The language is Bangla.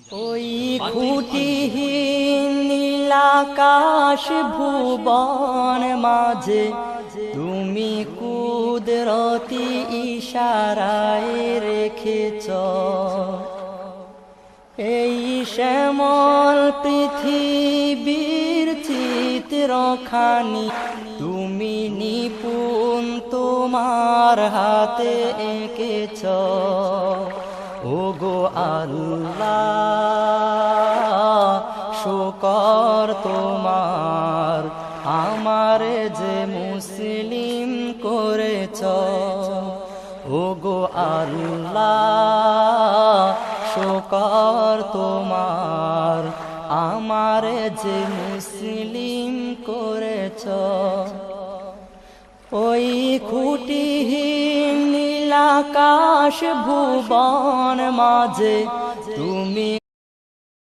ওই খুঁটিহীন নীলাকাশ ভুবন মাঝে তুমি কুদরতি ইশারায় রেখেছ এই শ্যামল পৃথিবীর চিত্রখানি তুমি নিপুণ তোমার হাতে এঁকেছ ওগো আল্লাহ শুকর তোমার আমারে যে মুসলিম করেছ ওগো আল্লাহ শুকর তোমার আমারে যে মুসলিম করেছ ওই খুঁটিহীন নীলাকাশ ভুবন মাঝে তুমি